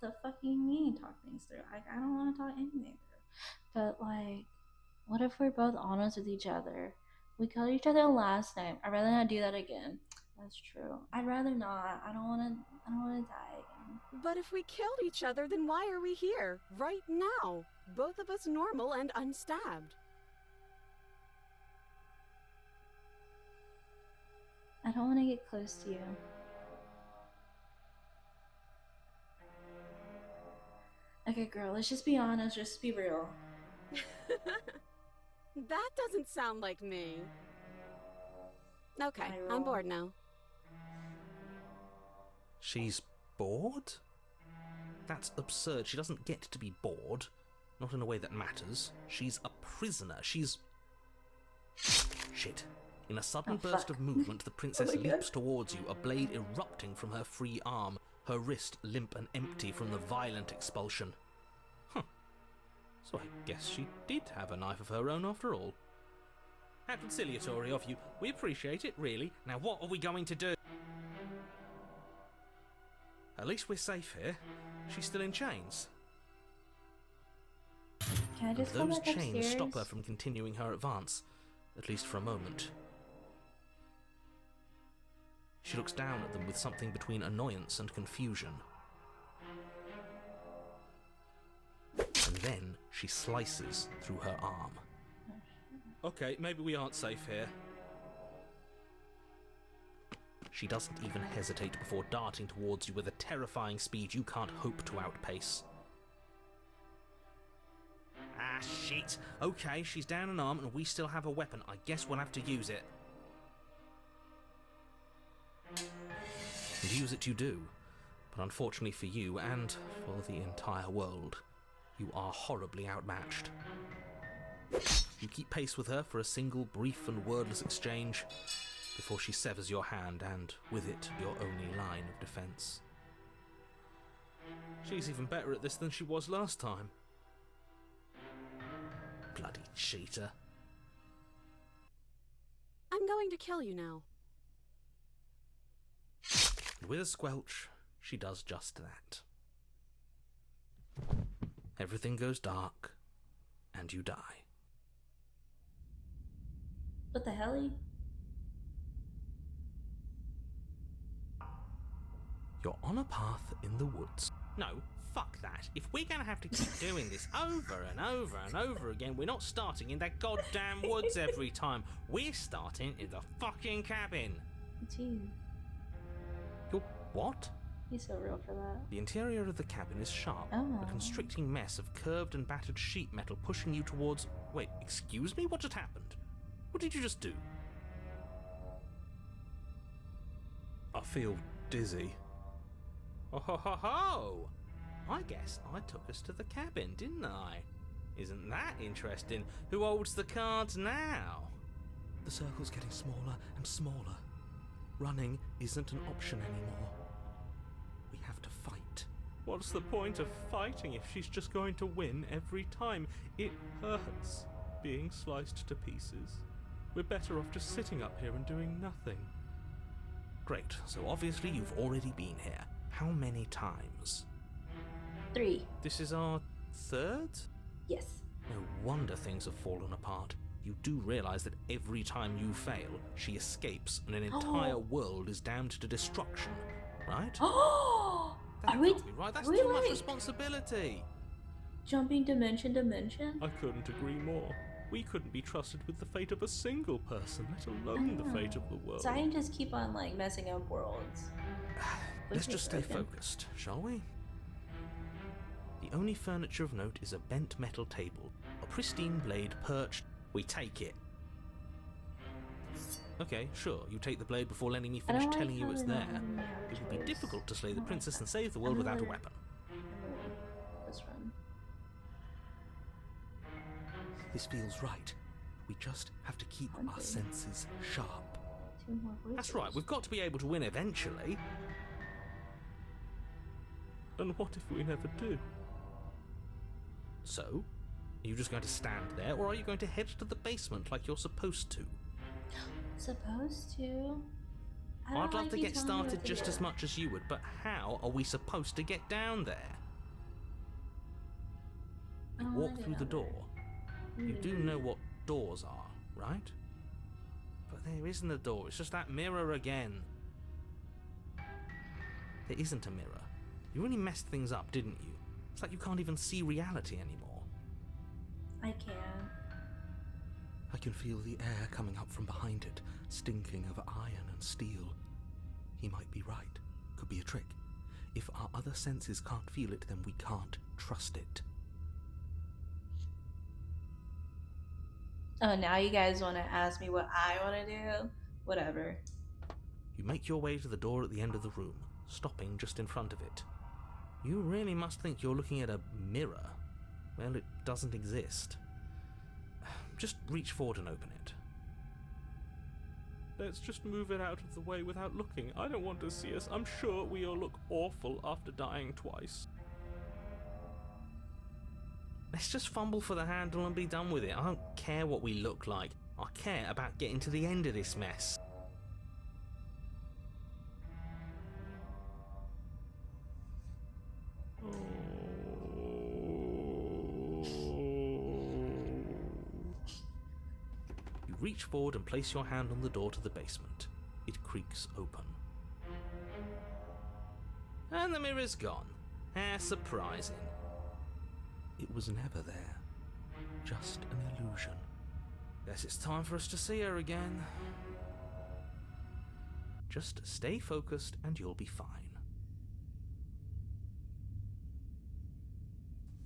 "The fuck you mean talk things through? I don't want to talk anything through." But like, what if we're both honest with each other? We killed each other last night. I'd rather not do that again. That's true. I'd rather not. I don't wanna die again. But if we killed each other, then why are we here, right now? Both of us normal and unstabbed. I don't want to get close to you. Okay, girl, let's just be honest, just be real. That doesn't sound like me. Okay, I I'm roll. bored now. She's bored? That's absurd. She doesn't get to be bored. Not in a way that matters. She's a prisoner. She's... Shit. In a sudden Oh, burst fuck. of movement, the princess Oh my God. leaps towards you, a blade erupting from her free arm, her wrist limp and empty from the violent expulsion. Huh. So I guess she did have a knife of her own after all. How conciliatory of you. We appreciate it, really. Now what are we going to do? At least we're safe here. She's still in chains. Can I just go Those back chains upstairs? stop her from continuing her advance, at least for a moment. She looks down at them with something between annoyance and confusion. And then she slices through her arm. Okay, maybe we aren't safe here. She doesn't even hesitate before darting towards you with a terrifying speed you can't hope to outpace. Ah, shit. Okay, she's down an arm and we still have a weapon. I guess we'll have to use it. And use it you do. But unfortunately for you, and for the entire world, you are horribly outmatched. You keep pace with her for a single brief and wordless exchange before she severs your hand and, with it, your only line of defense. She's even better at this than she was last time. Bloody cheater. I'm going to kill you now. And with a squelch, she does just that. Everything goes dark, and you die. What the hell? You're on a path in the woods. No, fuck that. If we're gonna have to keep doing this over and over and over again, we're not starting in that goddamn woods every time. We're starting in the fucking cabin. Too. You're what? He's so real for that. The interior of the cabin is sharp, Oh. a constricting mess of curved and battered sheet metal pushing you towards... Wait, excuse me? What just happened? What did you just do? I feel dizzy. Oh ho ho ho! I guess I took us to the cabin, didn't I? Isn't that interesting? Who holds the cards now? The circle's getting smaller and smaller. Running isn't an option anymore. We have to fight. What's the point of fighting if she's just going to win every time? It hurts being sliced to pieces. We're better off just sitting up here and doing nothing. Great, so obviously you've already been here. How many times? 3. This is our third? Yes. No wonder things have fallen apart. You do realise that every time you fail, she escapes and an entire world is damned to destruction, right? Oh! That Are we can't be right. That's are we too much like responsibility. jumping dimension to dimension? I couldn't agree more. We couldn't be trusted with the fate of a single person, let alone the fate of the world. Scientists keep on like messing up worlds. Let's just stay Broken. focused, shall we? The only furniture of note is a bent metal table, a pristine blade perched. We take it. Okay, sure, you take the blade before letting me I finish don't like telling you how it's they're there. not in there, It would be choice. difficult to slay the I don't princess like and that. save the world without a weapon. This run. This feels right. We just have to keep our Okay. senses sharp. 2 more voices. That's right, we've got to be able to win eventually. And what if we never do? So, are you just going to stand there, or are you going to head to the basement like you're supposed to? Supposed to. I don't I'd love like to you get telling me what started to just do. as much as you would, but how are we supposed to get down there? You I wanna walk get through the down there. door. You do know what doors are, right? But there isn't a door, it's just that mirror again. There isn't a mirror. You really messed things up, didn't you? It's like you can't even see reality anymore. I can. I can feel the air coming up from behind it, stinking of iron and steel. He might be right. Could be a trick. If our other senses can't feel it, then we can't trust it. Oh, now you guys want to ask me what I want to do? Whatever. You make your way to the door at the end of the room, stopping just in front of it. You really must think you're looking at a mirror. Well, it doesn't exist. Just reach forward and open it. Let's just move it out of the way without looking. I don't want to see us. I'm sure we all look awful after dying twice. Let's just fumble for the handle and be done with it. I don't care what we look like. I care about getting to the end of this mess. You reach forward and place your hand on the door to the basement. It creaks open. And the mirror's gone. How surprising. It was never there. Just an illusion. Guess it's time for us to see her again. Just stay focused and you'll be fine.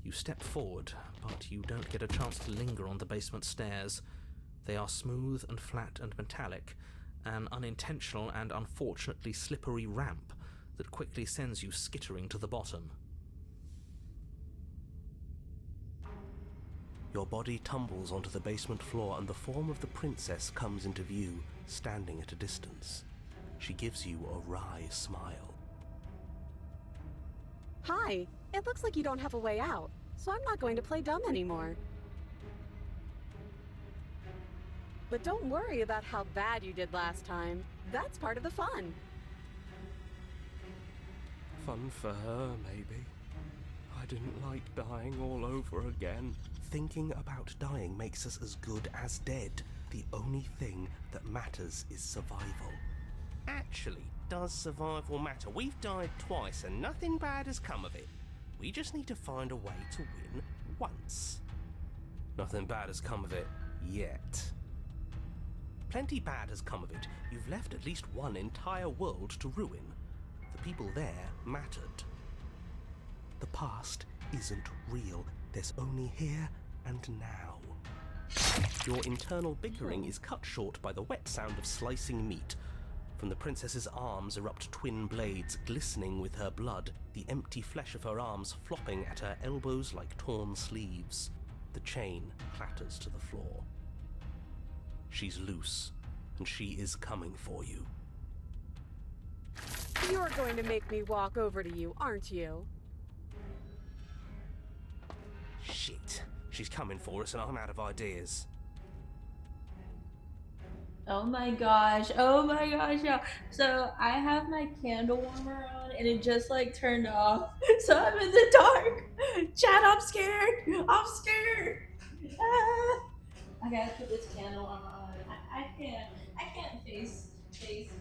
You step forward, but you don't get a chance to linger on the basement stairs. They are smooth and flat and metallic, an unintentional and unfortunately slippery ramp that quickly sends you skittering to the bottom. Your body tumbles onto the basement floor and the form of the princess comes into view, standing at a distance. She gives you a wry smile. Hi, it looks like you don't have a way out, so I'm not going to play dumb anymore. But don't worry about how bad you did last time. That's part of the fun. Fun for her, maybe. I didn't like dying all over again. Thinking about dying makes us as good as dead. The only thing that matters is survival. Actually, does survival matter? We've died twice and nothing bad has come of it. We just need to find a way to win once. Nothing bad has come of it yet. Plenty bad has come of it. You've left at least one entire world to ruin. The people there mattered. The past isn't real. There's only here and now. Your internal bickering is cut short by the wet sound of slicing meat. From the princess's arms erupt twin blades glistening with her blood, the empty flesh of her arms flopping at her elbows like torn sleeves. The chain clatters to the floor. She's loose, and she is coming for you. You're going to make me walk over to you, aren't you? Shit. She's coming for us and I'm out of ideas. Oh my gosh. Oh my gosh, y'all. So I have my candle warmer on and it just like turned off. So I'm in the dark. Chat, I'm scared. I'm scared. Ah. I gotta put this candle warmer on. I can't face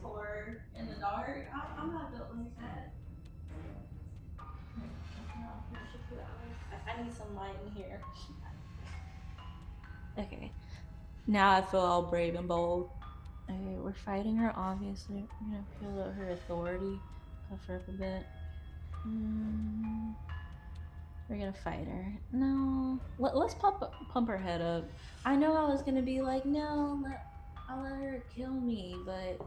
horror in the dark. I'm not built like that. I need some light in here. Okay. Now I feel all brave and bold. Okay, we're fighting her, obviously. We're gonna feel out her authority. Puff her up a bit. We're gonna fight her. No. Let's pump her head up. I know I was gonna be like, no, I'll let her kill me, but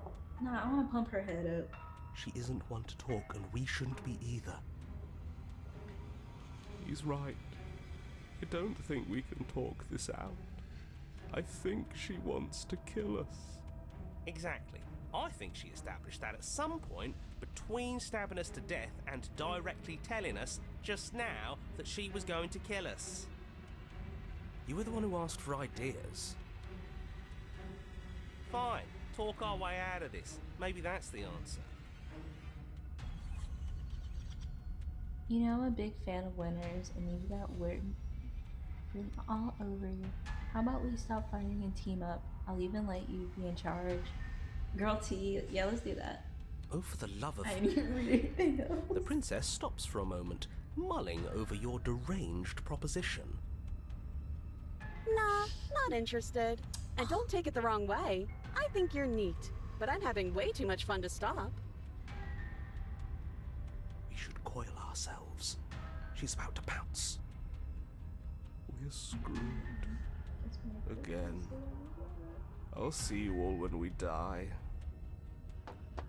nah, I wanna pump her head up. She isn't one to talk, and we shouldn't be either. He's right. I don't think we can talk this out. I think she wants to kill us. Exactly. I think she established that at some point between stabbing us to death and directly telling us just now that she was going to kill us. You were the one who asked for ideas. Fine, talk our way out of this. Maybe that's the answer. You know, I'm a big fan of winners, and you've got written all over you. How about we stop fighting and team up? I'll even let you be in charge. Girl T, yeah, let's do that. Oh, for the love of... I know. The princess stops for a moment, mulling over your deranged proposition. Nah, not interested. And don't take it the wrong way. I think you're neat, but I'm having way too much fun to stop. We should coil ourselves. She's about to pounce. We're screwed. Again. I'll see you all when we die.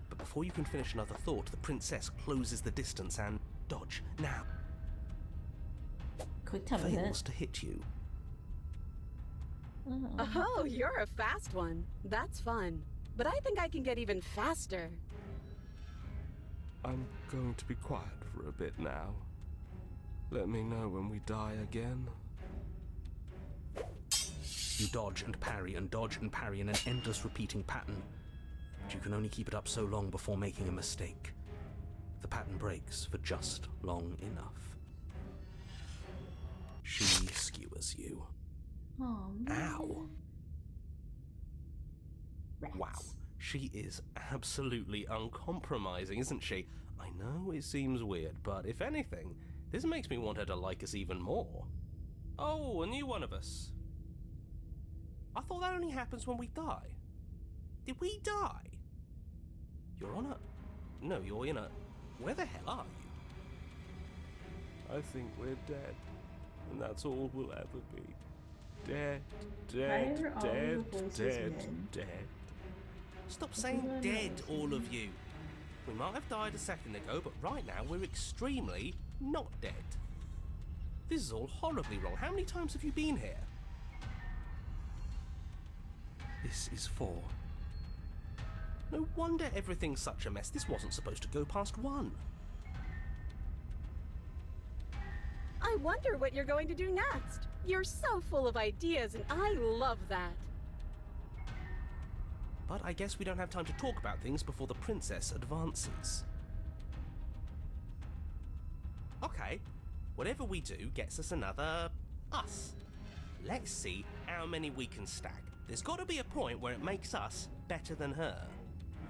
But before you can finish another thought, the princess closes the distance and... Dodge, now. Quick time Fails event. to hit you. Oh, you're a fast one. That's fun. But I think I can get even faster. I'm going to be quiet for a bit now. Let me know when we die again. You dodge and parry and dodge and parry in an endless repeating pattern. But you can only keep it up so long before making a mistake. The pattern breaks for just long enough. She skewers you. Oh, man. Ow. Rats. Wow. She is absolutely uncompromising, isn't she? I know it seems weird, but if anything, this makes me want her to like us even more. Oh, a new one of us. I thought that only happens when we die. Did we die? You're on a... No, you're in a... Where the hell are you? I think we're dead. And that's all we'll ever be. Dead, Why dead, are all dead, the voices dead, men? dead. Stop saying Everyone dead, knows. all of you. We might have died a second ago, but right now we're extremely not dead. This is all horribly wrong. How many times have you been here? This is 4. No wonder everything's such a mess. This wasn't supposed to go past 1. I wonder what you're going to do next. You're so full of ideas, and I love that. But I guess we don't have time to talk about things before the princess advances. Okay, whatever we do gets us another... us. Let's see how many we can stack. There's got to be a point where it makes us better than her.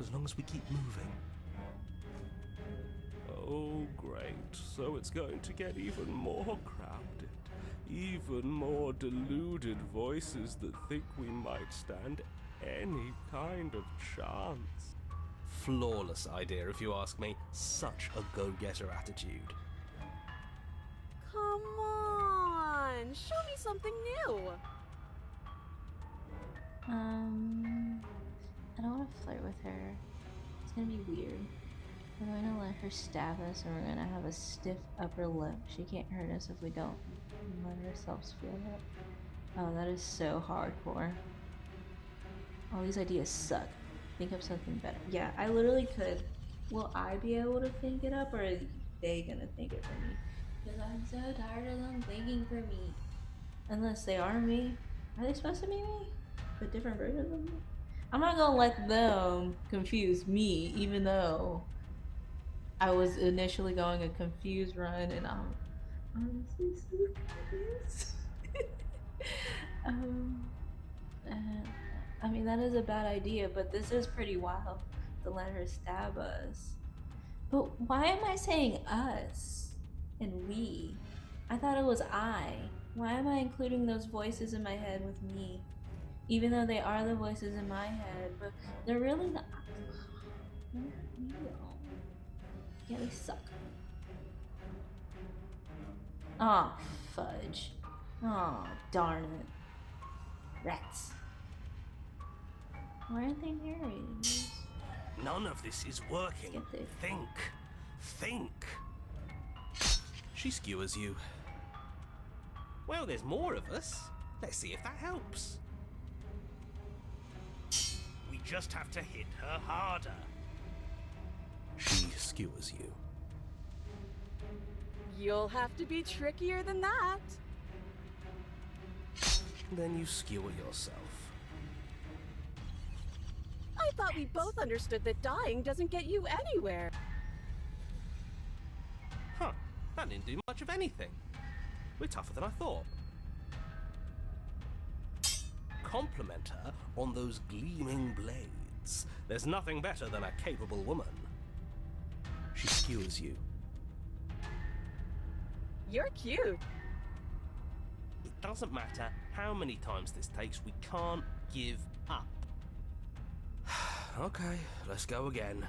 As long as we keep moving. Oh, great. So it's going to get even more crowded. Even more deluded voices that think we might stand any kind of chance. Flawless idea, if you ask me. Such a go-getter attitude. Come on, show me something new. I don't want to flirt with her. It's gonna be weird. We're going to let her stab us, and we're gonna have a stiff upper lip. She can't hurt us if we don't let ourselves feel that. Oh, that is so hardcore. All these ideas suck. Think of something better. Yeah, I literally could. Will I be able to think it up, or are they gonna think it for me? Because I'm so tired of them thinking for me. Unless they are me. Are they supposed to be me? A different version of me? I'm not gonna let them confuse me, even though I was initially going a confused run, and I'm honestly so confused. I mean, that is a bad idea, but this is pretty wild to let her stab us. But why am I saying us and we? I thought it was I. Why am I including those voices in my head with me? Even though they are the voices in my head, but they're really not. They're not real. Yeah, they suck. Aw, fudge. Aw, darn it. Rats. Why aren't they narrating this? None of this is working. Let's get this. Think. Think. She skewers you. Well, there's more of us. Let's see if that helps. We just have to hit her harder. She skewers you. You'll have to be trickier than that. Then you skewer yourself. I thought we both understood that dying doesn't get you anywhere. Huh, that didn't do much of anything. We're tougher than I thought. Compliment her on those gleaming blades. There's nothing better than a capable woman. She skewers you. You're cute. It doesn't matter how many times this takes, we can't give up. Okay, let's go again.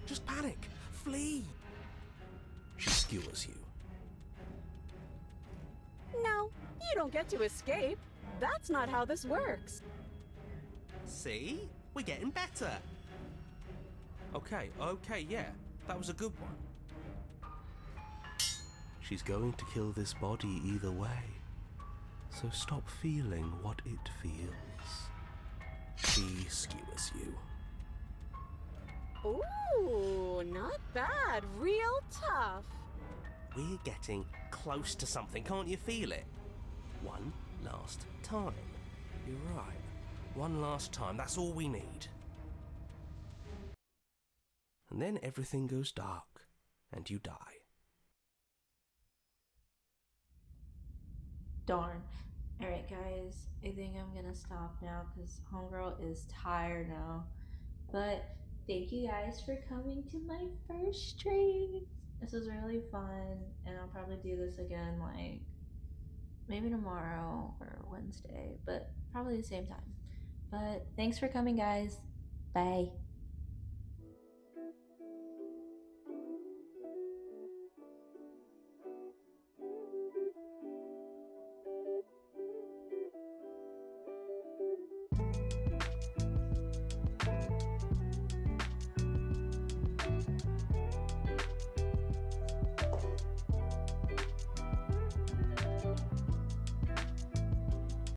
Just panic. Flee. She skewers you. No, you don't get to escape. That's not how this works. See? We're getting better. Okay, yeah. That was a good one. She's going to kill this body either way. So stop feeling what it feels. She skewers you. Ooh, not bad. Real tough. We're getting close to something, can't you feel it? One last time. You're right. One last time, that's all we need. And then everything goes dark, and you die. Darn. Alright, guys. I think I'm gonna stop now because Homegirl is tired now. But thank you guys for coming to my first stream. This was really fun, and I'll probably do this again, like maybe tomorrow or Wednesday, but probably the same time. But thanks for coming, guys. Bye.